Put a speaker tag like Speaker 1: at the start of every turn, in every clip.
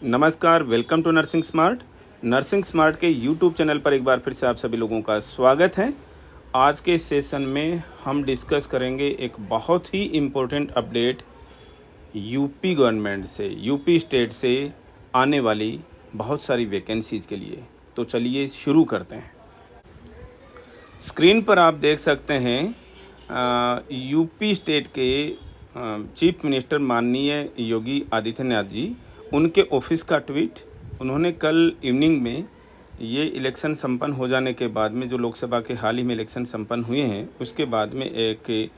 Speaker 1: नमस्कार, welcome to nursing smart. Nursing smart के YouTube channel पर एक बार फिर से आप सभी लोगों का स्वागत है। आज के सेशन में हम डिस्कस करेंगे एक बहुत ही इम्पोर्टेंट अपडेट यूपी गवर्नमेंट से, यूपी स्टेट से आने वाली बहुत सारी वैकेंसीज़ के लिए। तो चलिए शुरू करते हैं। स्क्रीन पर आप देख सकते हैं यूपी स्टेट के चीफ मिनिस्टर माननीय योगी आदित्यनाथ जी, उनके ऑफिस का ट्वीट। उन्होंने कल इवनिंग में ये इलेक्शन संपन्न हो जाने के बाद में, जो लोकसभा के हाल ही में इलेक्शन संपन्न हुए हैं, उसके बाद में एक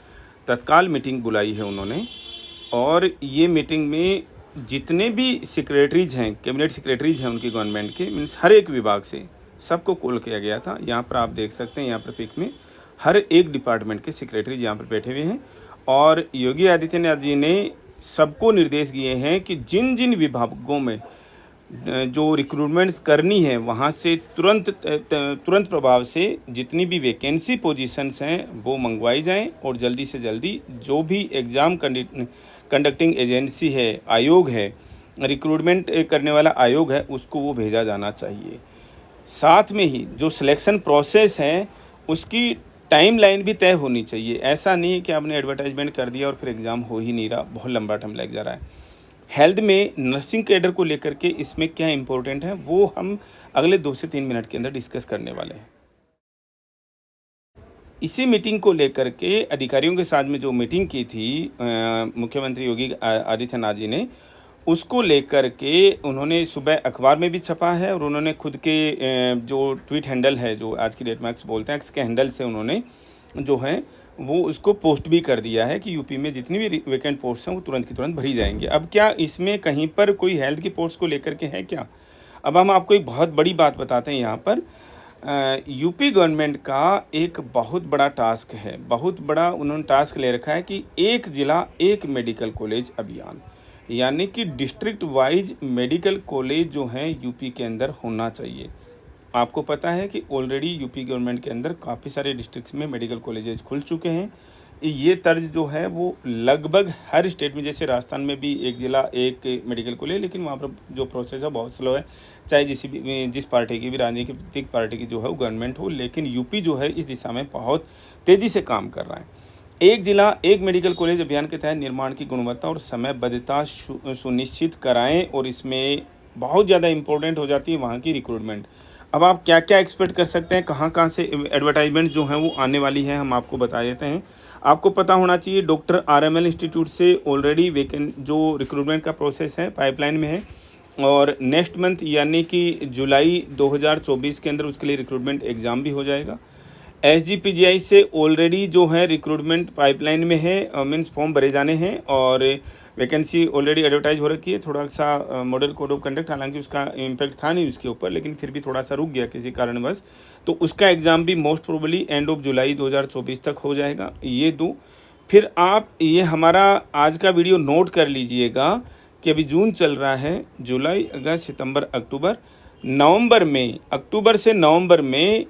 Speaker 1: तत्काल मीटिंग बुलाई है उन्होंने। और ये मीटिंग में जितने भी सेक्रेटरीज हैं, कैबिनेट सेक्रेटरीज हैं उनकी गवर्नमेंट के, मीन्स हर एक विभाग से सबको कॉल किया गया था। यहाँ पर आप देख सकते हैं, यहाँ पर पिक में हर एक डिपार्टमेंट के सेक्रेटरीज यहाँ पर बैठे हुए हैं। और योगी आदित्यनाथ जी ने सबको निर्देश दिए हैं कि जिन जिन विभागों में जो रिक्रूटमेंट्स करनी है, वहाँ से तुरंत प्रभाव से जितनी भी वैकेंसी पोजीशंस हैं वो मंगवाई जाएं, और जल्दी से जल्दी जो भी एग्ज़ाम कंडक्टिंग एजेंसी है, आयोग है, रिक्रूटमेंट करने वाला आयोग है, उसको वो भेजा जाना चाहिए। साथ में ही जो सिलेक्शन प्रोसेस है उसकी टाइमलाइन भी तय होनी चाहिए। ऐसा नहीं है कि आपने एडवर्टाइजमेंट कर दिया और फिर एग्ज़ाम हो ही नहीं रहा, बहुत लंबा टाइम लग जा रहा है। हेल्थ में नर्सिंग कैडर को लेकर के इसमें क्या इंपॉर्टेंट है वो हम अगले 2 से 3 मिनट के अंदर डिस्कस करने वाले हैं। इसी मीटिंग को लेकर के अधिकारियों के साथ में जो मीटिंग की थी मुख्यमंत्री योगी आदित्यनाथ जी ने, उसको लेकर के उन्होंने सुबह अखबार में भी छपा है, और उन्होंने खुद के जो ट्वीट हैंडल है, जो आज की डेट में एक्स बोलते हैं, एक्स के हैंडल से उन्होंने जो है वो उसको पोस्ट भी कर दिया है कि यूपी में जितनी भी वैकेंट पोस्ट हैं वो तुरंत की तुरंत भरी जाएंगी। अब क्या इसमें कहीं पर कोई हेल्थ की पोस्ट को लेकर के है क्या? अब हम आपको एक बहुत बड़ी बात बताते हैं। यहाँ पर यूपी गवर्नमेंट का एक बहुत बड़ा टास्क है, बहुत बड़ा उन्होंने टास्क ले रखा है कि एक ज़िला एक मेडिकल कॉलेज अभियान, यानी कि डिस्ट्रिक्ट वाइज मेडिकल कॉलेज जो हैं यूपी के अंदर होना चाहिए। आपको पता है कि ऑलरेडी यूपी गवर्नमेंट के अंदर काफ़ी सारे डिस्ट्रिक्ट्स में मेडिकल कॉलेजेस खुल चुके हैं। ये तर्ज जो है वो लगभग हर स्टेट में, जैसे राजस्थान में भी एक ज़िला एक मेडिकल कॉलेज, लेकिन वहाँ पर जो प्रोसेस है बहुत स्लो है, चाहे जिस पार्टी की भी राजनीतिक पार्टी की जो है वो गवर्नमेंट हो, लेकिन यूपी जो है इस दिशा में बहुत तेज़ी से काम कर रहा है। एक जिला एक मेडिकल कॉलेज अभियान के तहत निर्माण की गुणवत्ता और समयबद्धता सुनिश्चित कराएं, और इसमें बहुत ज़्यादा इम्पोर्टेंट हो जाती है वहाँ की रिक्रूटमेंट। अब आप क्या क्या एक्सपेक्ट कर सकते हैं, कहाँ कहाँ से एडवर्टाइजमेंट जो है वो आने वाली है, हम आपको बता देते हैं। आपको पता होना चाहिए डॉक्टर RML इंस्टीट्यूट से ऑलरेडी वैकेंट जो रिक्रूटमेंट का प्रोसेस है पाइपलाइन में है, और नेक्स्ट मंथ यानी कि जुलाई 2024 के अंदर उसके लिए रिक्रूटमेंट एग्ज़ाम भी हो जाएगा। SGPGI से ऑलरेडी जो है रिक्रूटमेंट पाइपलाइन में है, मीन्स फॉर्म भरे जाने हैं, और वैकेंसी ऑलरेडी एडवर्टाइज हो रखी है। थोड़ा सा मॉडल कोड ऑफ कंडक्ट, हालांकि उसका इम्पैक्ट था नहीं उसके ऊपर, लेकिन फिर भी थोड़ा सा रुक गया किसी कारणवश, तो उसका एग्ज़ाम भी most probably end of July 2024 तक हो जाएगा। ये दो। फिर आप ये हमारा आज का वीडियो नोट कर लीजिएगा कि अभी जून चल रहा है, जुलाई, अगस्त, सितंबर, अक्टूबर, नवंबर में, अक्टूबर से नवंबर में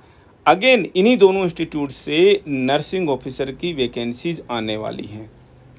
Speaker 1: अगेन इन्हीं दोनों इंस्टीट्यूट से नर्सिंग ऑफिसर की वैकेंसीज आने वाली हैं,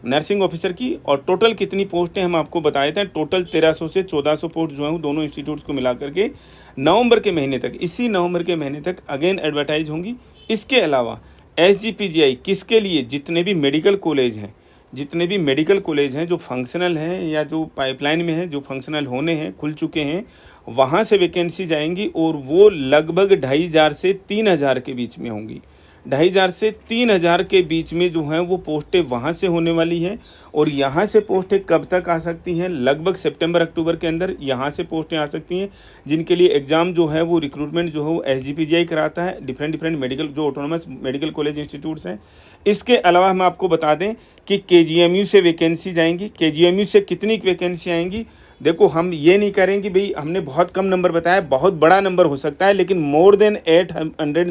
Speaker 1: नर्सिंग ऑफिसर की। और टोटल कितनी पोस्टें हम आपको बता देते हैं, टोटल 1300 से 1400 पोस्ट जो हैं वो दोनों इंस्टीट्यूट्स को मिला करके नवंबर के महीने तक, इसी नवंबर के महीने तक अगेन एडवर्टाइज होंगी। इसके अलावा SGPGI किसके लिए, जितने भी मेडिकल कॉलेज हैं, जितने भी मेडिकल कॉलेज हैं जो फंक्शनल हैं या जो पाइपलाइन में हैं, जो फंक्शनल होने हैं, खुल चुके हैं, वहाँ से वैकेंसी जाएंगी, और वो लगभग 2500 से 3000 के बीच में होंगी। 2500 से 3000 के बीच में जो हैं वो पोस्टें वहाँ से होने वाली हैं। और यहाँ से पोस्टें कब तक आ सकती हैं, लगभग सितंबर अक्टूबर के अंदर यहाँ से पोस्टें आ सकती हैं, जिनके लिए एग्ज़ाम जो है वो रिक्रूटमेंट जो है वो SGPGI कराता है, डिफरेंट मेडिकल जो ऑटोनोमस मेडिकल कॉलेज इंस्टीट्यूट्स हैं। इसके अलावा हम आपको बता दें कि KGMU से वैकेंसी जाएंगी। KGMU से कितनी वैकेंसी आएंगी, देखो हम ये नहीं करेंगे भाई हमने बहुत कम नंबर बताया, बहुत बड़ा नंबर हो सकता है, लेकिन मोर देन 800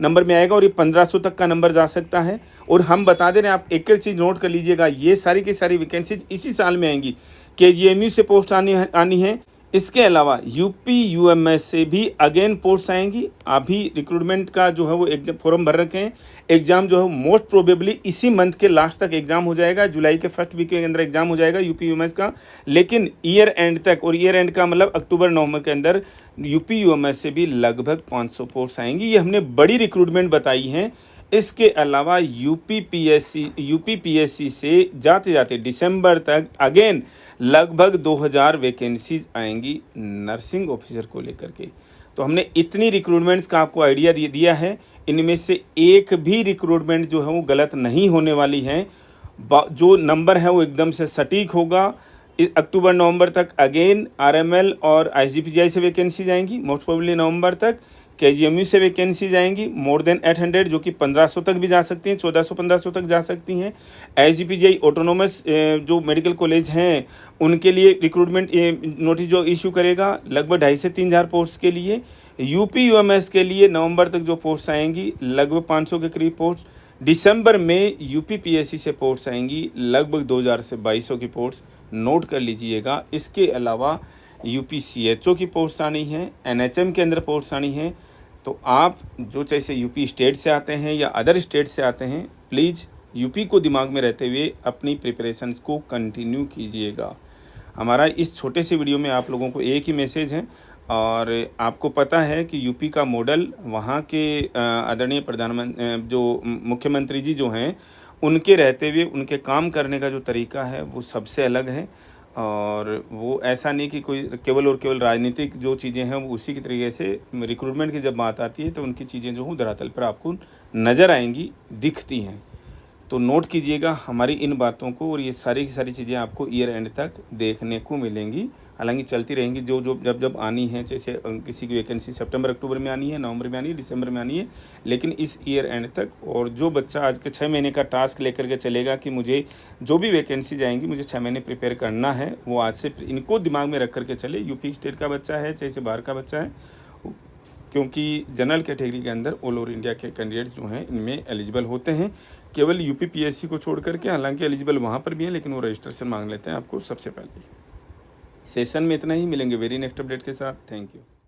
Speaker 1: नंबर में आएगा, और ये 1500 तक का नंबर जा सकता है। और हम बता दे रहे हैं, आप एक चीज़ नोट कर लीजिएगा, ये सारी की सारी वैकेंसीज इसी साल में आएंगी। KGMU से पोस्ट आनी है इसके अलावा यूपी यूएमएस से भी अगेन पोस्ट आएंगी। अभी रिक्रूटमेंट का जो है वो एग्जाम फॉर्म भर रखे हैं। एग्ज़ाम जो है मोस्ट प्रोबेबली इसी मंथ के लास्ट तक एग्ज़ाम हो जाएगा, जुलाई के फर्स्ट वीक के अंदर एग्ज़ाम हो जाएगा यूपी यूएमएस का। लेकिन ईयर एंड तक, और ईयर एंड का मतलब अक्टूबर नवंबर के अंदर यूपी यूएमएस से भी लगभग 500 पोस्ट आएंगी। ये हमने बड़ी रिक्रूटमेंट बताई हैं। इसके अलावा यूपी पीएससी से जाते जाते दिसंबर तक अगेन लगभग 2000 वैकेंसीज आएंगी नर्सिंग ऑफिसर को लेकर के। तो हमने इतनी रिक्रूटमेंट्स का आपको आइडिया दिया है। इनमें से एक भी रिक्रूटमेंट जो है वो गलत नहीं होने वाली है। जो नंबर है वो एकदम से सटीक होगा। अक्टूबर नवंबर तक अगेन आरएमएल और आईजीपीजीआई से वैकेंसी जाएंगी। मोस्ट प्रोबेबली नवंबर तक केजीएमयू से वैकेंसी जाएंगी मोर देन 800, जो कि 1500 तक भी जा सकती हैं, 1400-1500 तक जा सकती हैं। आईजीपीजीआई ऑटोनोमस जो मेडिकल कॉलेज हैं उनके लिए रिक्रूटमेंट नोटिस जो इशू करेगा लगभग 2500 से 3000 पोस्ट के लिए। यूपी यूएमएस के लिए नवंबर तक जो पोस्ट आएंगी लगभग 500 के करीब पोस्ट। दिसंबर में यूपी पीएससी से पोस्ट आएंगी लगभग 2000 से 2200 की पोस्ट, नोट कर लीजिएगा। इसके अलावा यूपी सीएचओ की पोस्ट आनी है, एनएचएम के अंदर पोस्ट आनी है। तो आप जो जैसे यूपी स्टेट से आते हैं या अदर स्टेट से आते हैं, प्लीज़ यूपी को दिमाग में रहते हुए अपनी प्रिपरेशंस को कंटिन्यू कीजिएगा। हमारा इस छोटे से वीडियो में आप लोगों को एक ही मैसेज है, और आपको पता है कि यूपी का मॉडल वहाँ के आदरणीय प्रधानमंत्री जो मुख्यमंत्री जी जो हैं उनके रहते हुए उनके काम करने का जो तरीका है वो सबसे अलग है। और वो ऐसा नहीं कि कोई केवल और केवल राजनीतिक जो चीज़ें हैं वो उसी की तरीके से रिक्रूटमेंट की जब बात आती है तो उनकी चीज़ें जो हूँ धरातल पर आपको नज़र आएंगी, दिखती हैं। तो नोट कीजिएगा हमारी इन बातों को, और ये सारी की सारी चीज़ें आपको ईयर एंड तक देखने को मिलेंगी। हालांकि चलती रहेंगी, जो जो जब आनी है, जैसे किसी की वैकेंसी सितंबर अक्टूबर में आनी है, नवंबर में आनी है, दिसंबर में आनी है, लेकिन इस ईयर एंड तक। और जो बच्चा आज के 6 महीने का टास्क लेकर के चलेगा कि मुझे जो भी वैकेंसी जाएंगी मुझे 6 महीने प्रिपेयर करना है, वो आज से इनको दिमाग में रख करके चले। यूपी स्टेट का बच्चा है चाहे से बाहर का बच्चा है, क्योंकि जनरल कैटेगरी के अंदर ऑल ओवर इंडिया के कैंडिडेट्स जो हैं इनमें एलिजिबल होते हैं, केवल यूपी पीएससी को छोड़ करके। हालांकि एलिजिबल वहाँ पर भी है, लेकिन वो रजिस्ट्रेशन मांग लेते हैं आपको सबसे पहले। सेशन में इतना ही, मिलेंगे वेरी नेक्स्ट अपडेट के साथ। Thank you.